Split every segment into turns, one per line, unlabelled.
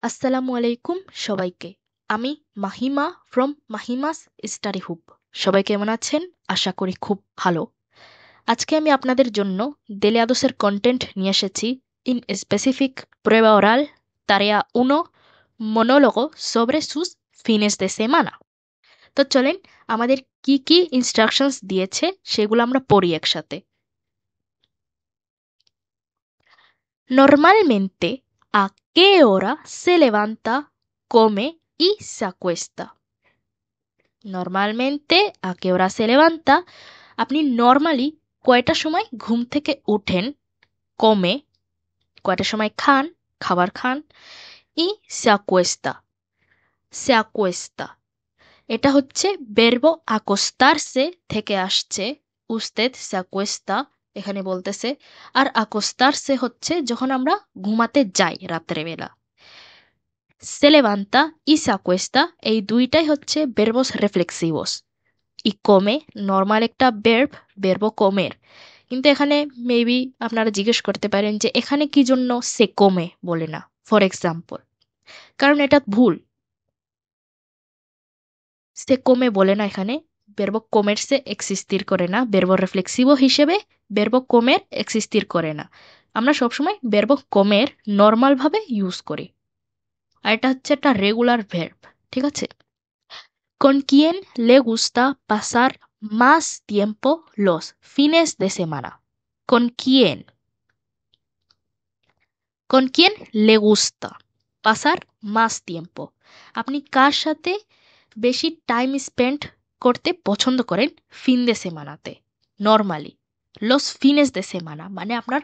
আসসালামু আলাইকুম সবাইকে। আমি মাহিমা ফ্রম মাহিমাস স্টাডি হুব। সবাই কেমন আছেন? আশা করি খুব ভালো। আজকে আমি আপনাদের জন্য Deliados-এর কন্টেন্ট নিয়ে এসেছি। In specific prueba oral tarea 1 monólogo sobre sus fines de semana। তো চলেন আমাদের কি কি ইনস্ট্রাকশনস দিয়েছে সেগুলো আমরা পড়ি একসাথে। Normalmente, ¿a qué hora se levanta, come y se acuesta? নরমালমেন্টে আ কে ওরা সে লেভান্তা, আপনি নর্মালি কয়টা সময় ঘুম থেকে উঠেন, কমে কয়টা সময় খান, খাবার খান, ই সে আকুয়েস্তা। এটা হচ্ছে বেরবো আকোস্তারসে থেকে আসছে। উস্তেদ সে আকুয়েস্তা এখানে বলতেছে। আর আকোস্তারসে হচ্ছে যখন আমরা ঘুমাতে যাই রাত্রেবেলা। সে লেভান্তা ই সে আকুয়েস্তা এই দুইটাই হচ্ছে বেরবোস রেফ্লেক্সিভোস। ই কমে নর্মাল একটা বেরবো কমের, কিন্তু এখানে মেবি আপনারা জিজ্ঞেস করতে পারেন যে এখানে কি জন্য সে কমে বলে না, ফর এক্সাম্পল। কারণ এটা ভুল। সে কমে বলে না এখানে। বেরবো কোমের সে এক্সিস্টির করে না, বেরবো রিফ্লেক্সিভো হিসেবে বেরবো কোমের এক্সিস্টির করে না। আমরা সবসময় বেরবো কোমের নর্মাল ভাবে ইউজ করি। আর এটা হচ্ছে একটা রেগুলার ভার্ব, ঠিক আছে? ¿Con quién le gusta pasar más tiempo los fines de semana? ¿Con quién? ¿Con quién le gusta pasar más tiempo? আপনি কার সাথে বেশি টাইম স্পেন্ড করতে পছন্দ করেন ফিন দে সেমানাতে? নর্মালি লস ফিনেস দে সেমানা মানে আপনার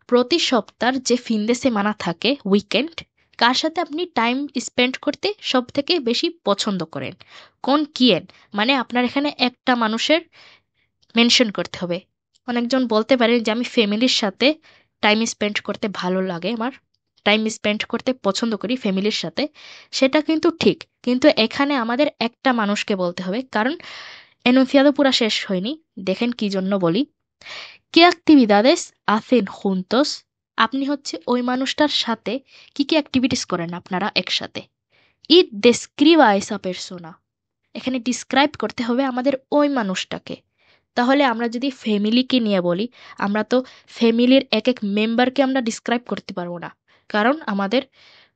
প্রতি সপ্তাহের যে ফিন দে সেমানা থাকে উইকেন্ড, কার সাথে আপনি টাইম স্পেন্ড করতে সব থেকে বেশি পছন্দ করেন? কোন কিয়েন মানে আপনার এখানে একটা মানুষের মেনশন করতে হবে। অনেকজন বলতে পারেন যে আমি ফ্যামিলির সাথে টাইম স্পেন্ড করতে ভালো লাগে, আমার টাইম স্পেন্ড করতে পছন্দ করি ফ্যামিলির সাথে। সেটা কিন্তু ঠিক, কিন্তু এখানে আমাদের একটা মানুষকে বলতে হবে, কারণ এনুন্সিয়াদো পুরা শেষ হয়নি। দেখেন কি জন্য বলি। কে অ্যাক্টিভিদাদেস হাসেন জুন্টোস? আপনি হচ্ছে ওই মানুষটার সাথে কি কি অ্যাক্টিভিটিস করেন আপনারা একসাথে। ই ডেসক্রিবা এসা পেরসোনা, এখানে ডিসক্রাইব করতে হবে আমাদের ওই মানুষটাকে। তাহলে আমরা যদি ফ্যামিলিকে নিয়ে বলি, আমরা তো ফ্যামিলির এক এক মেম্বারকে আমরা ডিসক্রাইব করতে পারবো না, কারণ আমাদের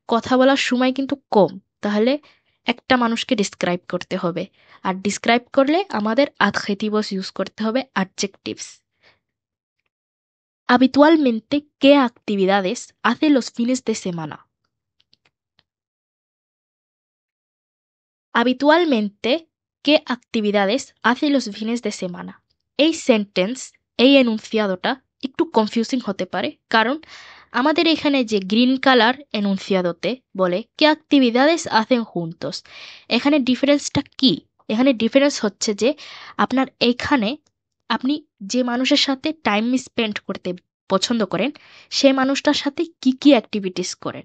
কথা বলার সময় কিন্তু কম। তাহলে একটা মানুষকে ডিসক্রাইব করতে হবে, আর ডিসক্রাইব করলে আমাদের adjetivos ইউজ করতে হবে, adjectives। Habitualmente, ¿qué actividades hace los fines de semana? Habitualmente, ¿qué actividades hace los fines de semana? এই সেন্টেন্স, এই এনুন্সিয়াদোটা একটু কনফিউজিং হতে পারে, কারণ আমাদের এখানে যে গ্রিন কালার এনুন্সিয়াদোতে বলে কে অ্যাক্টিভিদাদেস হাসেন জুন্টোস, এখানে ডিফারেন্সটা কি? এখানে ডিফারেন্স হচ্ছে যে আপনার এখানে আপনি যে মানুষের সাথে টাইম স্পেন্ড করতে পছন্দ করেন সে মানুষটার সাথে কি কি অ্যাক্টিভিটিস করেন।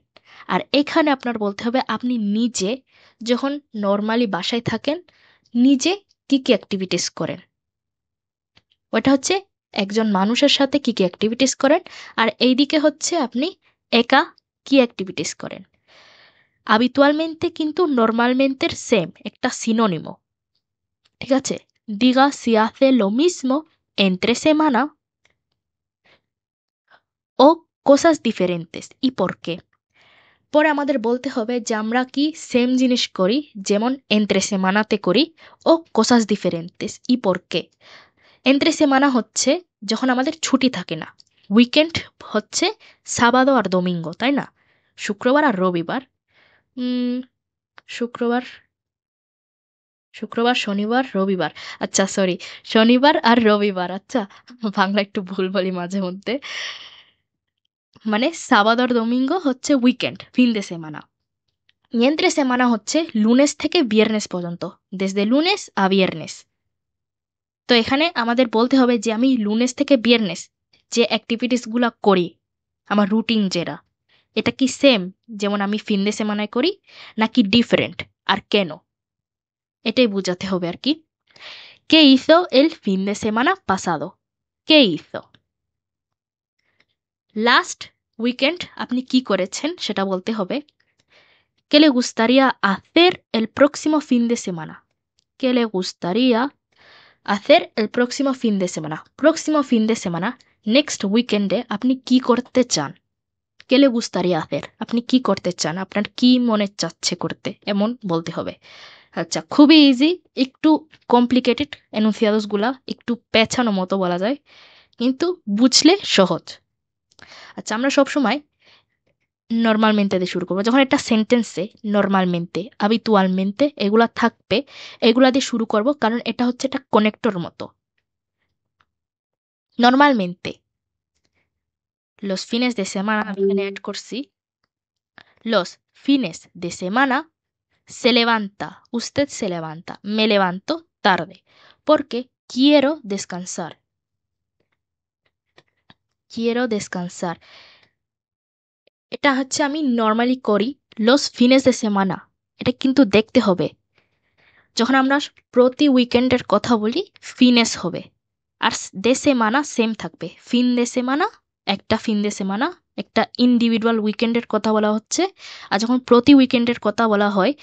আর এখানে আপনার বলতে হবে আপনি নিজে যখন নর্মালি বাসায় থাকেন নিজে কি কি অ্যাক্টিভিটিস করেন। ওটা হচ্ছে একজন মানুষের সাথে কি কি অ্যাক্টিভিটিস করেন, আর এইদিকে হচ্ছে আপনি একা কি অ্যাক্টিভিটিস করেন। habitualmente কিন্তু নর্মালমেন্টের সেম একটা সিনোনিমো, ঠিক আছে? diga si hace lo mismo entre semana o cosas diferentes y por qué। পরে আমাদের বলতে হবে যে আমরা কি সেম জিনিস করি, যেমন এন্ত্রে সেমানাতে করি, ও কোসাস ডিফারেন্টেস ই por qué। এন্ত্রে সেমানা হচ্ছে যখন আমাদের ছুটি থাকে না। উইকেন্ড হচ্ছে সাবাদো আর দোমিঙ্গো, তাই না? শুক্রবার আর রবিবার। উম, শুক্রবার শুক্রবার শনিবার রবিবার, আচ্ছা সরি, শনিবার আর রবিবার, আচ্ছা বাংলা একটু ভুল বলি মাঝে মধ্যে। মানে সাবাদো আর দোমিঙ্গো হচ্ছে উইকেন্ড, ফিন দে সেমানা। Y entre semana হচ্ছে লুনেস থেকে ভিয়ারনেস পর্যন্ত, desde lunes a viernes। তো এখানে আমাদের বলতে হবে যে আমি লুনেস থেকে ভিয়ারনেস যে অ্যাক্টিভিটিসগুলো করি, আমার রুটিন যেটা, এটা কি সেম যেমন আমি ফিন দে সেমানায় করি, নাকি ডিফারেন্ট, আর কেন, এটাই বোঝাতে হবে আর কি। কে hizo el fin de semana pasado? কে hizo? লাস্ট উইকেন্ড আপনি কি করেছেন সেটা বলতে হবে। ¿Qué le gustaría hacer el próximo fin de semana? ¿Qué le gustaría hacer el próximo fin de semana? Próximo fin de semana, next weekend আপনি কি করতে চান? কে le gustaría hacer? আপনি কি করতে চান? আপনার কি মনে চাচ্ছে করতে? এমন বলতে হবে। আচ্ছা, খুবই ইজি, একটু কমপ্লিকেটেড এনুন্সিয়াদোস গুলা, একটু পেঁচানো মতো বলা যায়, কিন্তু বুঝলে সহজ। আচ্ছা, আমরা সবসময় নর্মালমেন্টে দিয়ে শুরু করবো। যখন একটা সেন্টেন্সে নর্মালমেন্টে, হাবিতুয়ালমেন্টে এগুলা থাকবে, এগুলা দিয়ে শুরু করব, কারণ এটা হচ্ছে একটা কানেক্টর মতো। নর্মালমেন্টে los fines de semana, আমি এখানে অ্যাড করছি los fines de semana se levanta, usted se levanta, me levanto tarde, porque quiero descansar. Quiero descansar. এটা হচ্ছে আমি নর্মালি করি los fines de semana। এটা কিন্তু দেখতে হবে, যখন আমরা প্রতি উইকেন্ডের কথা বলি ফিনেস হবে, আর দে সেমানা সেম থাকবে। ফিন দে সেমানা একটা ফিন দে সেমানা, একটা ইন্ডিভিজুয়াল উইকেন্ডের কথা বলা হচ্ছে। আর যখন প্রতি উইকেন্ডের কথা বলা হয়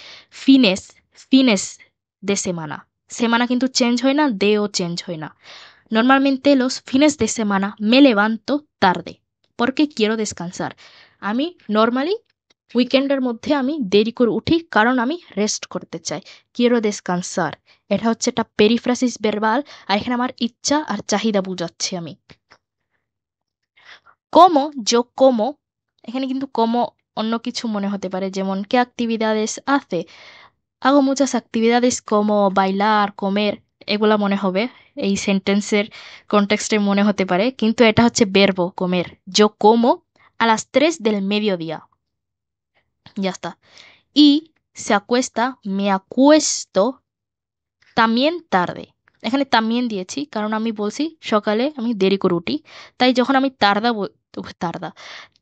ফিনেস, ফিনেস দে সেমানা, সেমানা কিন্তু চেঞ্জ হয় না, দেও চেঞ্জ হয় না। Normalmente los fines de semana me levanto tarde porque quiero descansar. আমি নর্মালি উইকেন্ডের মধ্যে আমি দেরি করে উঠি কারণ আমি রেস্ট করতে চাই। quiero descansar এটা হচ্ছে একটা পেরিফ্রাসিস ভার্বাল, আর এখানে আমার ইচ্ছা আর চাহিদা বুঝাচ্ছি আমি। como yo como, এখানে কিন্তু como অন্য কিছু মনে হতে পারে, যেমন qué actividades hace, hago muchas actividades como bailar, comer, এগুলা মনে হবে, এই সেন্টেন্সের কনটেক্সটে মনে হতে পারে, কিন্তু এটা হচ্ছে verbo comer। yo como a las 3 del mediodía, ya está। y se acuesta, me acuesto también tarde। এখানে তামিয়েন দিয়েছি কারণ আমি বলছি সকালে আমি দেরি করে উঠি, তাই যখন আমি তারদা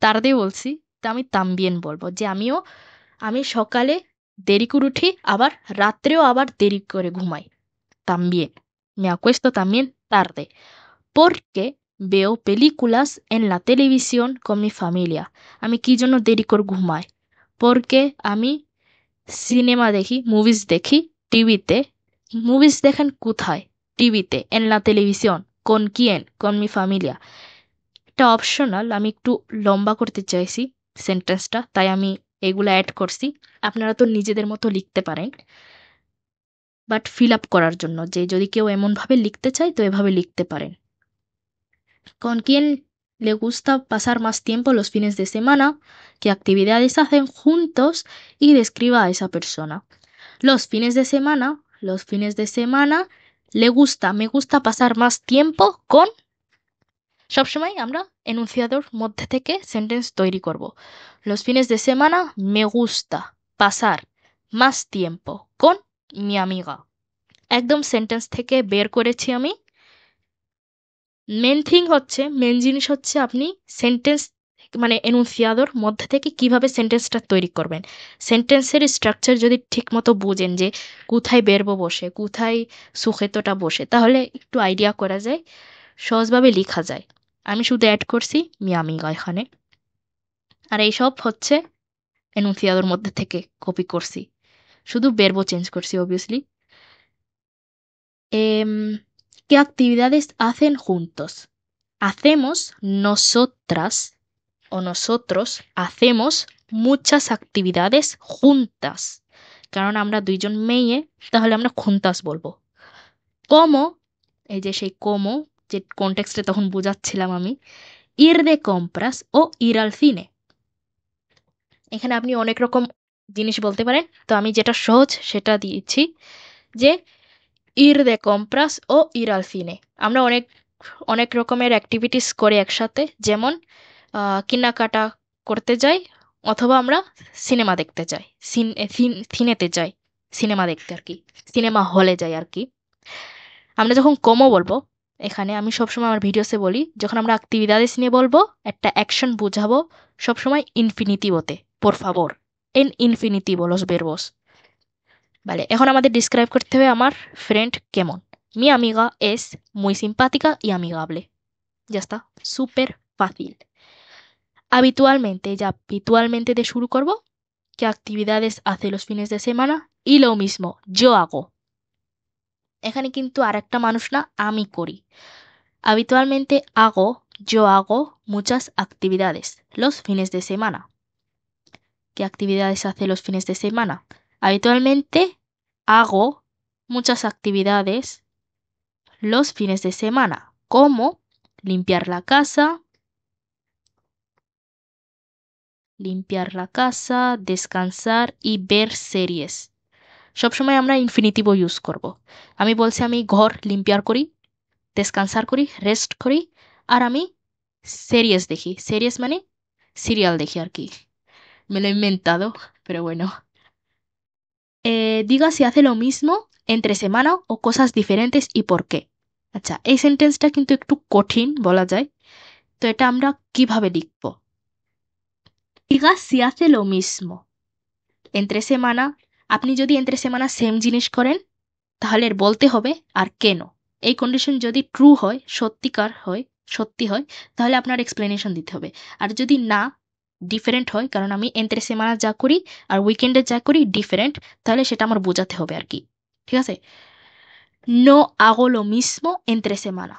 তারদে বলছি, তা আমি তাম্বিয়েন বলবো, যে আমি সকালে দেরি করে উঠি, আবার রাত্রেও আবার দেরি করে ঘুমাই। También me acuesto también tarde porque veo películas en la televisión con mi familia। আমি কি জন্য দেরি করে ঘুমাই? porque আমি সিনেমা দেখি, মুভিজ দেখি টিভিতে। মুভিজ দেখেন কোথায়? টিভিতে। en la televisión con quién? con mi familia। এটা অপশনাল, আমি একটু লম্বা করতে চাইছি সেন্টেন্সটা, তাই আমি এগুলো অ্যাড করছি। আপনারা তো নিজেদের মতো লিখতে পারেন, বাট ফিল আপ করার জন্য, যে যদি কেউ এমনভাবে লিখতে চায় তো এভাবে লিখতে পারেন। con quién le gusta pasar más tiempo los fines de semana, qué actividades hacen juntos y describa a esa persona। los fines de semana le gusta, me gusta pasar más tiempo con, সবসময় আমরা এনুন্সিয়াদোর মধ্যে থেকে sentence তৈরি করব। los fines de semana me gusta pasar más tiempo con mi amiga। একদম sentence থেকে বের করেছি আমি। মেন জিনিস হচ্ছে আপনি সেন্টেন্স মানে এনুন্সিয়াদোর মধ্যে থেকে কিভাবে সেন্টেন্সটা তৈরি করবেন। সেন্টেন্সের স্ট্রাকচার যদি ঠিকমতো বোঝেন, যে কোথায় বেরবো বসে, কোথায় সুখেতটা বসে, তাহলে একটু আইডিয়া করা যায়, সহজভাবে লেখা যায়। আমি শুধু অ্যাড করছি মিয়ামিগা এখানে, আর এইসব হচ্ছে এনুন্সিয়াদোর মধ্যে থেকে কপি করছি, শুধু বেরবো চেঞ্জ করছি obviously. ¿Qué actividades hacen juntos? Hacemos nosotras o nosotros hacemos muchas actividades juntas, কারণ আমরা দুইজন মেয়ে, তাহলে আমরা juntas বলবো। como, এই যে সেই como, যে কনটেক্সটে তখন বোঝাচ্ছিলাম আমি, ir de compras o ir al cine। এখানে আপনি অনেক রকম জিনিস বলতে পারেন, তো আমি যেটা সহজ সেটা দিয়েছি, যে ir de compras o ir al cine। আমরা অনেক অনেক রকমের অ্যাক্টিভিটিস করি একসাথে, যেমন কেনাকাটা করতে যাই, অথবা আমরা সিনেমা দেখতে যাই, সিনেতে যাই, সিনেমা দেখতে আর কি, সিনেমা হলে যাই আর কি। আমরা যখন কমো বলবো, এখানে আমি সবসময় আমার ভিডিওসে বলি, যখন আমরা অ্যাক্টিভিদাদেস নিয়ে বলবো, একটা অ্যাকশন বুঝাবো, সবসময় ইনফিনিটিভোতে, por favor en infinitivo los verbos। Vale, এখন আমাদের ডিসক্রাইব করতে হবে আমার ফ্রেন্ড কেমন। Mi amiga es muy simpática y amigable। Ya está, súper fácil। habitualmente, ya habitualmente দিয়ে শুরু করব, ¿Qué actividades hace los fines de semana? Y lo mismo, yo hago. এখানে কিন্তু আরেকটা মানুষ না, আমি করি। Habitualmente yo hago muchas actividades los fines de semana. ¿Qué actividades hace los fines de semana? Habitualmente hago muchas actividades los fines de semana, como limpiar la casa, descansar y ver series. সবসময় আমরা infinitive use করব। আমি বলছি আমি ঘর লিম্পিয়ার করি, descansar করি, rest করি, আর আমি series দেখি। series মানে সিরিয়াল দেখি আর কি। Me lo he inventado, pero bueno. Diga si hace lo mismo entre semana o cosas diferentes y por qué. আচ্ছা, এই সেন্টেন্সটা কিন্তু একটু কঠিন বলা যায়, তো এটা আমরা কিভাবে লিখব? Diga si hace lo mismo entre semana। আপনি যদি entre semana সেম জিনিস করেন তাহলে এর বলতে হবে আর কেন। এই কন্ডিশন যদি ট্রু হয়, সত্যি হয়, তাহলে আপনার এক্সপ্লেনেশন দিতে হবে। আর যদি না, ডিফারেন্ট হয়, কারণ আমি entre semana যা করি আর উইকেন্ডে যা করি ডিফারেন্ট, তাহলে সেটা আমার বোঝাতে হবে আর কি। ঠিক আছে? No hago lo mismo entre semana।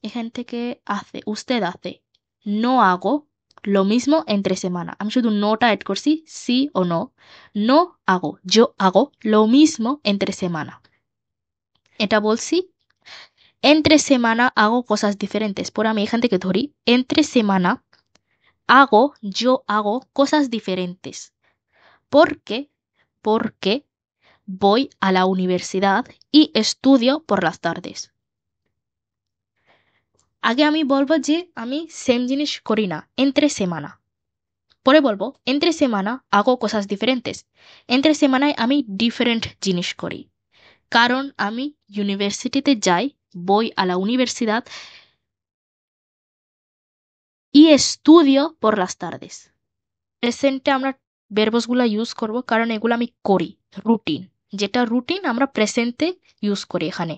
এখান থেকে usted hace। No hago lo mismo entre semana। আমি শুধু নোটা অ্যাড করছি, sí o no। No hago, yo hago lo mismo entre semana। এটা বলছি। Entre semana hago cosas diferentes। পরে আমি এখান থেকে ধরি, entre semana yo hago cosas diferentes। Porque voy a la universidad y estudio por las tardes। আগে আমি বলবো যে আমি সেম জিনিস করি না, entre semana। পরে বলবো entre semana hago cosas diferentes। entre semana আমি ডিফারেন্ট জিনিস করি, কারণ আমি ইউনিভার্সিটিতে যাই, voy a la universidad y estudio por las tardes। প্রেজেন্টে আমরা ভার্বসগুলো ইউজ করব কারণ এগুলো আমি করি, রুটিন। যেটা রুটিন আমরা প্রেজেন্টে ইউজ করি এখানে।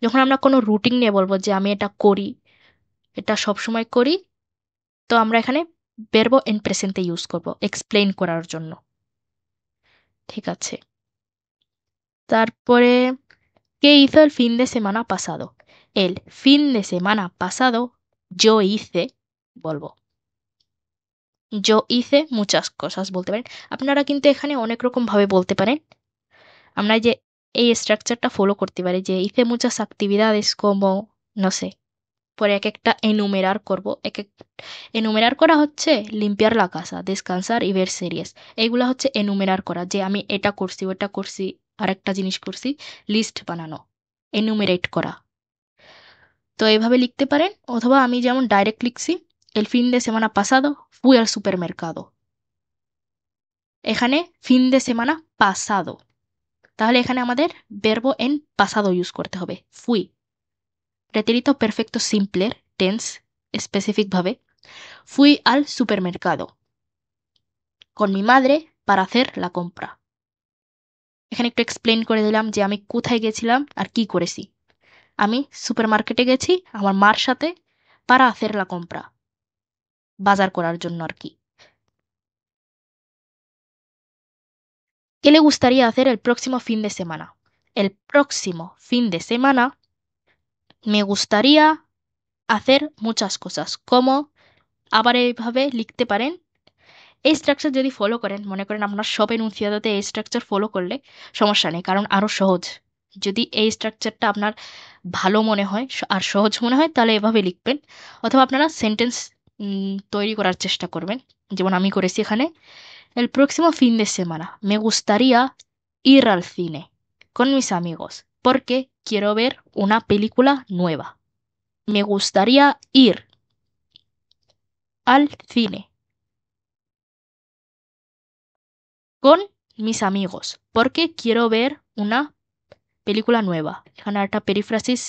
যখন আমরা কোনো রুটিন নিয়ে বলবো যে আমি এটা করি, এটা সবসময় করি, তো আমরা এখানে ভার্ব ইন প্রেজেন্টে ইউজ করব এক্সপ্লেইন করার জন্য। ঠিক আছে? তারপরে ¿qué hizo el fin de semana pasado? El fin de semana pasado yo hice, বলবো yo hice muchas cosas বলতে পারেন। আপনারা কিন্তু এখানে অনেক রকম ভাবে বলতে পারেন। আমরা যে এই স্ট্রাকচারটা ফলো করতে পারি যে hice muchas actividades como no sé, পরে এক একটা এনুমেরার করব। এনুমেরার করা হচ্ছে limpiar la casa, descansar y ver series। এইগুলা হচ্ছে এনুমেরার করা, যে আমি এটা করছি, ওটা করছি, আরেকটা জিনিস করছি, লিস্ট বানানো, এনুমেরেট করা। তো এইভাবে লিখতে পারেন, অথবা আমি যেমন ডাইরেক্ট লিখছি el fin de semana pasado fui al supermercado। এখানে fin de semana pasado, তাহলে এখানে আমাদের verbo en pasado ইউজ করতে হবে, fui। Pretérito perfecto simple tense específicamente, fui al supermercado con mi madre para hacer la compra। এখানে একটু explain করে দিলাম যে আমি কোথায় গেছিলাম আর কি করেছি। আমি সুপারমার্কেটে গেছি আমার মার সাথে, para hacer la compra, বাজার করার জন্য আর কি। ¿Qué le gustaría hacer el próximo fin de semana? El próximo fin de semana me gustaría hacer muchas cosas, como আবার এইভাবে লিখতে পারেন। এই স্ট্রাকচার যদি ফলো করেন, মনে করেন আপনার সব এনুন্সিয়াদোতে এই স্ট্রাকচার ফলো করলে সমস্যা নেই, কারণ আরও সহজ। যদি এই স্ট্রাকচারটা আপনার ভালো মনে হয় আর সহজ মনে হয়, তাহলে এভাবে লিখবেন। অথবা আপনারা সেন্টেন্স তৈরি করার চেষ্টা করবেন, যেমন আমি করেছি এখানে। El próximo fin de semana me gustaría ir al cine con mis amigos porque quiero ver una película nueva। Me gustaría ir al cine con mis amigos porque quiero ver una película nueva। এখানে একটা পেরিফ্রাসিস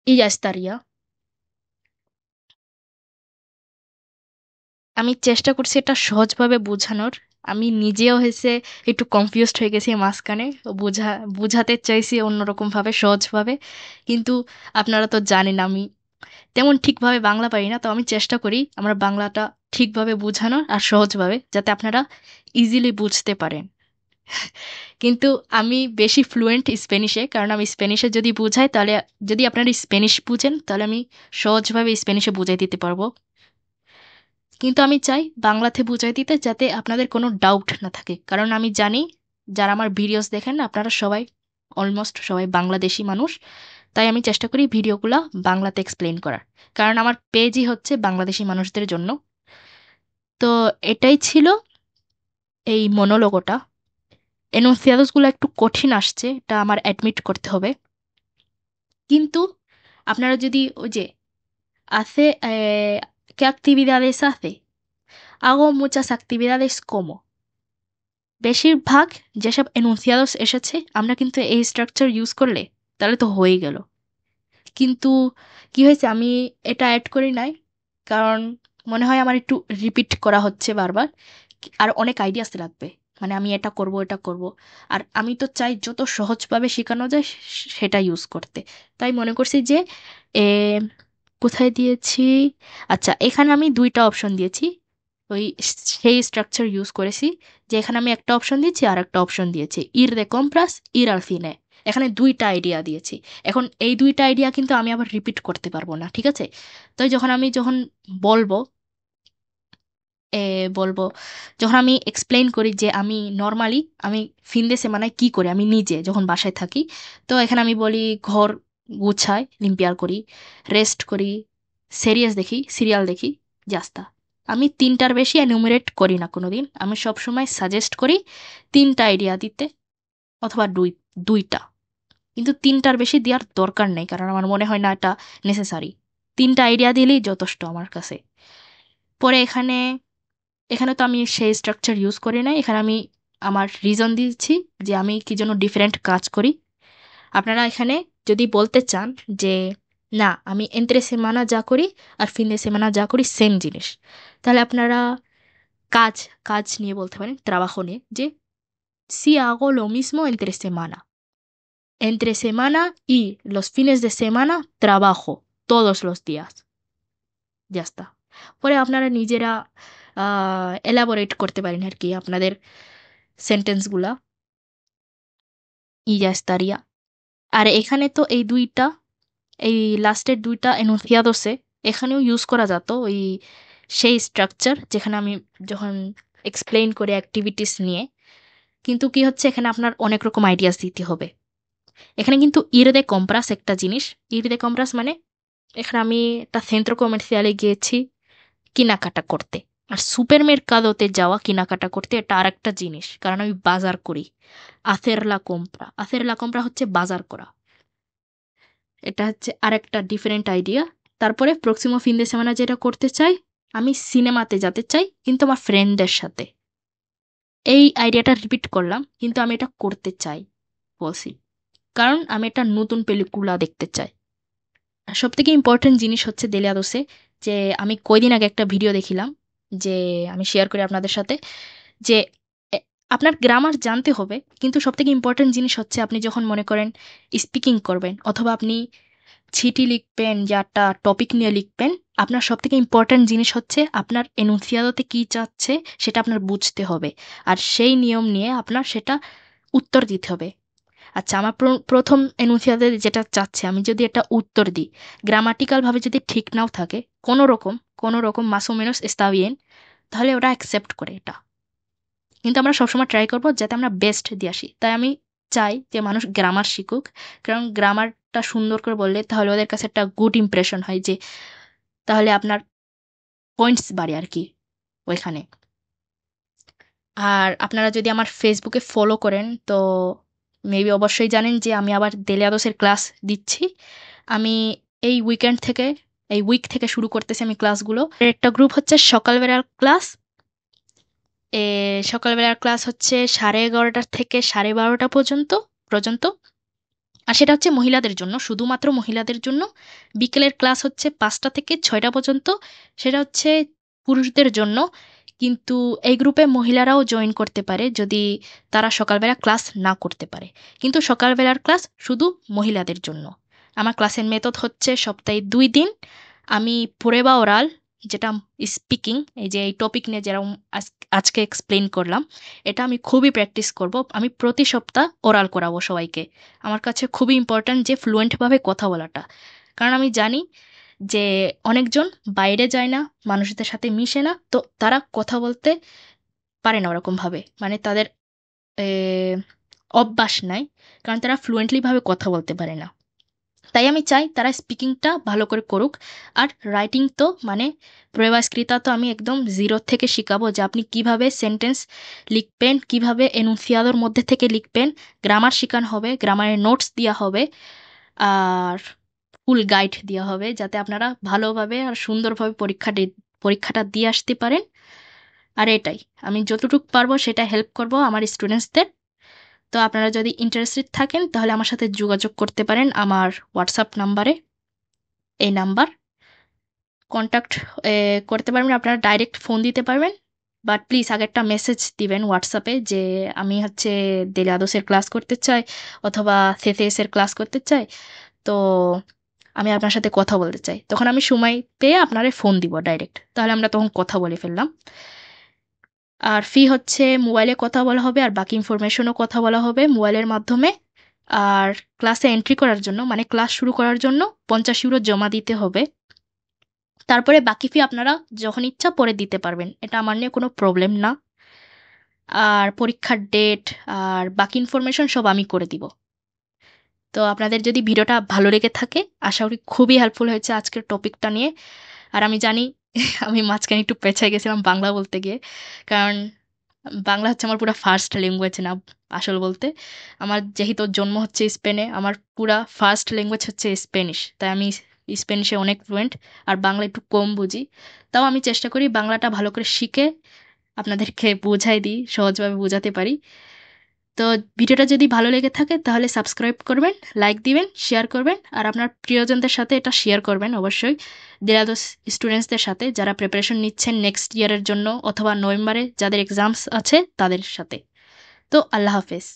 y ya estaría। আমি চেষ্টা করছি এটা সহজভাবে বোঝানোর। আমি নিজেও হয়েছে একটু কনফিউজড হয়ে গেছি মাঝখানে, বোঝাতে চাইছি অন্যরকম ভাবে, সহজভাবে, কিন্তু আপনারা তো জানেন আমি তেমন ঠিকভাবে বাংলা পারি না, তো আমি চেষ্টা করি আমার বাংলাটা ঠিকভাবে বোঝানোর আর সহজভাবে, যাতে আপনারা ইজিলি বুঝতে পারেন। কিন্তু আমি বেশি ফ্লুয়েন্ট স্প্যানিশে, কারণ আমি স্প্যানিশে যদি বুঝাই তাহলে, যদি আপনারা স্প্যানিশ বুঝেন তাহলে আমি সহজভাবে স্প্যানিশে বুঝাই দিতে পারবো। কিন্তু আমি চাই বাংলাতে বুঝাই দিতে, যাতে আপনাদের কোনো ডাউট না থাকে, কারণ আমি জানি যারা আমার ভিডিওস দেখেন আপনারা সবাই, অলমোস্ট সবাই বাংলাদেশি মানুষ। তাই আমি চেষ্টা করি ভিডিওগুলো বাংলাতে এক্সপ্লেন করার, কারণ আমার পেজই হচ্ছে বাংলাদেশি মানুষদের জন্য। তো এটাই ছিল এই মনোলোগোটা। এনুন্সিয়াদোসগুলো একটু কঠিন আসছে, এটা আমার অ্যাডমিট করতে হবে। কিন্তু আপনারা যদি ওই যে hace, ¿qué actividades hace? Hago muchas actividades como, বেশিরভাগ যেসব এনুন্সিয়াদোস এসেছে আমরা কিন্তু এই স্ট্রাকচার ইউজ করলে তাহলে তো হয়ে গেল। কিন্তু কি হয়েছে, আমি এটা অ্যাড করি নাই, কারণ মনে হয় আমার একটু রিপিট করা হচ্ছে বারবার, আর অনেক আইডিয়াস লাগবে। মানে আমি এটা করব এটা করব, আর আমি তো চাই যত সহজভাবে শেখানো যায় সেটা ইউজ করতে। তাই মনে করছি যে এ, কোথায় দিয়েছি, আচ্ছা এখানে আমি দুইটা অপশন দিয়েছি, ওই সেই স্ট্রাকচার ইউজ করেছি, যে এখানে আমি একটা অপশন দিয়েছি আর একটা অপশন দিয়েছি, ইর দে কম্প্রাস ইর আল সিনে। এখানে দুইটা আইডিয়া দিয়েছি। এখন এই দুইটা আইডিয়া কিন্তু আমি আবার রিপিট করতে পারবো না, ঠিক আছে? তাই যখন বলবো বলবো, যখন আমি এক্সপ্লেইন করি যে আমি নর্মালি আমি ফিন দে সেমানায় কি করি আমি নিজে যখন বাসায় থাকি, তো এখানে আমি বলি ঘর গুছাই, লিম্পিয়ার করি, রেস্ট করি, সিরিয়াল দেখি, জাস্তা। আমি তিনটার বেশি এনুমেরেট করি না কোনোদিন, আমি সবসময় সাজেস্ট করি তিনটা আইডিয়া দিতে, অথবা দুইটা। কিন্তু তিনটার বেশি দেওয়ার দরকার নেই, কারণ আমার মনে হয় না এটা নেসেসারি। তিনটা আইডিয়া দিলেই যথেষ্ট আমার কাছে। পরে এখানে এখানে তো আমি সেই স্ট্রাকচার ইউজ করি না, এখানে আমি আমার রিজন দিচ্ছি যে আমি কি জন্য ডিফারেন্ট কাজ করি। আপনারা এখানে যদি বলতে চান যে না আমি এন্ত্রে সেমানা যা করি আর ফিনে সেমানা যা করি সেম জিনিস, তাহলে আপনারা কাজ কাজ নিয়ে বলতে পারেন, ট্রাবাজো নিয়ে, যে si hago lo mismo entre semana y los fines de semana trabajo todos los días, ya está। পরে আপনারা নিজেরা এলাবোরেট করতে পারেন আর কি আপনাদের সেন্টেন্সগুলা, ই যা estaría। আর এখানে তো এই দুইটা, এই লাস্টের দুইটা এনুnciados এখানেও ইউজ করা যেত ওই সেই স্ট্রাকচার, যেখানে আমি যখন এক্সপ্লেইন করে অ্যাক্টিভিটিস নিয়ে। কিন্তু কি হচ্ছে, এখানে আপনার অনেক রকম আইডিয়াস দিতে হবে। এখানে কিন্তু ইর দে কম্প্রাস একটা জিনিস, ইর দে কম্প্রাস মানে এখানে আমি একটা সেন্ট্রো কমার্শিয়ালে গিয়েছি কেনাকাটা করতে, আর সুপার মের্কাদোতে যাওয়া কেনাকাটা করতে এটা আর একটা জিনিস, কারণ আমি বাজার করি। আথের লা কম্প্রা হচ্ছে বাজার করা, এটা হচ্ছে আরেকটা ডিফারেন্ট আইডিয়া। তারপরে প্রক্সিমো ফিন দে সেমানা যেটা করতে চাই, আমি সিনেমাতে যেতে চাই কিন্তু আমার ফ্রেন্ডদের সাথে। এই আইডিয়াটা রিপিট করলাম, কিন্তু আমি এটা করতে চাই বলছি, কারণ আমি একটা নতুন পেলিকুলা দেখতে চাই। আর সব থেকে ইম্পর্টেন্ট জিনিস হচ্ছে দেলিয়াদোসে, যে আমি কয়দিন আগে একটা ভিডিও দেখিলাম, যে আমি শেয়ার করি আপনাদের সাথে, যে এ, আপনার গ্রামার জানতে হবে, কিন্তু সব থেকে ইম্পর্টেন্ট জিনিস হচ্ছে আপনি যখন মনে করেন স্পিকিং করবেন, অথবা আপনি চিঠি লিখবেন যা একটা টপিক নিয়ে লিখবেন, আপনার সব থেকে ইম্পর্ট্যান্ট জিনিস হচ্ছে আপনার এনুন্সিয়াদোতে কি চাচ্ছে সেটা আপনার বুঝতে হবে, আর সেই নিয়ম নিয়ে আপনার সেটা উত্তর দিতে হবে। আচ্ছা আমার প্রথম এনুন্সিয়াদে যেটা চাচ্ছে, আমি যদি এটা উত্তর দিই, গ্রামাটিক্যালভাবে যদি ঠিক নাও থাকে, কোনো রকম মাস ও মেনস এস্তা বিয়েন, তাহলে ওরা অ্যাকসেপ্ট করে এটা। কিন্তু আমরা সবসময় ট্রাই করবো যাতে আমরা বেস্ট দিয়ে আসি। তাই আমি চাই যে মানুষ গ্রামার শিখুক, কারণ গ্রামারটা সুন্দর করে বললে তাহলে ওদের কাছে একটা গুড ইমপ্রেশন হয়, যে তাহলে আপনার পয়েন্টস বাড়ে আর কি ওইখানে। আর আপনারা যদি আমার ফেসবুকে ফলো করেন তো মেবি অবশ্যই জানেন যে আমি আবার দেলিয়াদোসের ক্লাস দিচ্ছি। আমি এই উইক থেকে শুরু করতেছি আমি ক্লাসগুলো। একটা গ্রুপ হচ্ছে সকালবেলার ক্লাস, সকালবেলার ক্লাস হচ্ছে 11:30 থেকে 12:30 পর্যন্ত। আর সেটা হচ্ছে মহিলাদের জন্য, শুধুমাত্র মহিলাদের জন্য। বিকেলের ক্লাস হচ্ছে 5টা থেকে 6টা পর্যন্ত, সেটা হচ্ছে পুরুষদের জন্য। কিন্তু এই গ্রুপে মহিলারাও জয়েন করতে পারে যদি তারা সকালবেলা ক্লাস না করতে পারে, কিন্তু সকালবেলার ক্লাস শুধু মহিলাদের জন্য। আমার ক্লাসের মেথড হচ্ছে সপ্তাহে 2 দিন আমি prueba oral যেটা স্পিকিং, এই যে এই টপিক নিয়ে যেরকম আজকে এক্সপ্লেইন করলাম, এটা আমি খুবই প্র্যাকটিস করব। আমি প্রতি সপ্তাহ ওরাল করাবো সবাইকে। আমার কাছে খুবই ইম্পর্ট্যান্ট যে ফ্লুয়েন্টভাবে কথা বলাটা। কারণ আমি জানি যে অনেকজন বাইরে যায় না, মানুষদের সাথে মিশে না, তো তারা কথা বলতে পারে না ওরকমভাবে, মানে তাদের এ অভ্যাস নাই, কারণ তারা ফ্লুয়েন্টলিভাবে কথা বলতে পারে না। তাই আমি চাই তারা স্পিকিংটা ভালো করে করুক। আর রাইটিং তো মানে prueba escrita তো আমি একদম জিরো থেকে শিখাবো যে আপনি কিভাবে সেন্টেন্স লিখবেন, কিভাবে এনুন্সিয়াদোর মধ্যে থেকে লিখবেন, গ্রামার শেখানো হবে, গ্রামারের নোটস দেওয়া হবে, আর ফুল গাইড দেওয়া হবে যাতে আপনারা ভালোভাবে আর সুন্দরভাবে পরীক্ষাটা দিয়ে আসতে পারেন। আর এটাই আমি যতটুকু পারবো সেটা হেল্প করব আমার স্টুডেন্টসদের। তো আপনারা যদি ইন্টারেস্টেড থাকেন তাহলে আমার সাথে যোগাযোগ করতে পারেন আমার হোয়াটসঅ্যাপ নাম্বারে। এই নাম্বার কন্ট্যাক্ট করতে পারবেন, আপনারা ডাইরেক্ট ফোন দিতে পারবেন, বাট প্লিজ আগে একটা মেসেজ দিবেন হোয়াটসঅ্যাপে যে আমি হচ্ছে দেলিয়াদোসের ক্লাস করতে চাই অথবা থেথেসের ক্লাস করতে চাই, তো আমি আপনার সাথে কথা বলতে চাই। তখন আমি সময় পেয়ে আপনারে ফোন দিব ডাইরেক্ট, তাহলে আমরা তখন কথা বলে ফেললাম। আর ফি হচ্ছে মোবাইলে কথা বলা হবে, আর বাকি ইনফরমেশনও কথা বলা হবে মোবাইলের মাধ্যমে। আর ক্লাসে এন্ট্রি করার জন্য মানে ক্লাস শুরু করার জন্য 50 ইউরো জমা দিতে হবে। তারপরে বাকি ফি আপনারা যখন ইচ্ছা পরে দিতে পারবেন, এটা আমার নিয়ে কোনো প্রবলেম না। আর পরীক্ষার ডেট আর বাকি ইনফরমেশন সব আমি করে দিব। তো আপনাদের যদি ভিডিওটা ভালো লেগে থাকে, আশা করি খুবই হেল্পফুল হয়েছে আজকের টপিকটা নিয়ে। আর আমি জানি আমি মাঝখানে একটু পেছায় গেছিলাম বাংলা বলতে গিয়ে, কারণ বাংলা হচ্ছে আমার পুরা ফার্স্ট ল্যাঙ্গুয়েজ না। আসল বলতে আমার যেহেতু জন্ম হচ্ছে স্পেনে, আমার পুরা ফার্স্ট ল্যাঙ্গুয়েজ হচ্ছে স্প্যানিশ, তাই আমি স্প্যানিশে অনেক ফ্লুয়েন্ট। আর বাংলা একটু কম বুঝি, তাও আমি চেষ্টা করি বাংলাটা ভালো করে শিখে আপনাদেরকে বোঝাই দিই, সহজভাবে বোঝাতে পারি। তো ভিডিওটা যদি ভালো লেগে থাকে তাহলে সাবস্ক্রাইব করবেন, লাইক দিবেন, শেয়ার করবেন, আর আপনার প্রিয়জনদের সাথে এটা শেয়ার করবেন অবশ্যই, দেরাদোস স্টুডেন্টসদের সাথে যারা প্রিপারেশন নিচ্ছেন নেক্সট ইয়ারের জন্য অথবা নভেম্বরে যাদের এক্সামস আছে তাদের সাথে। তো আল্লাহ হাফেজ।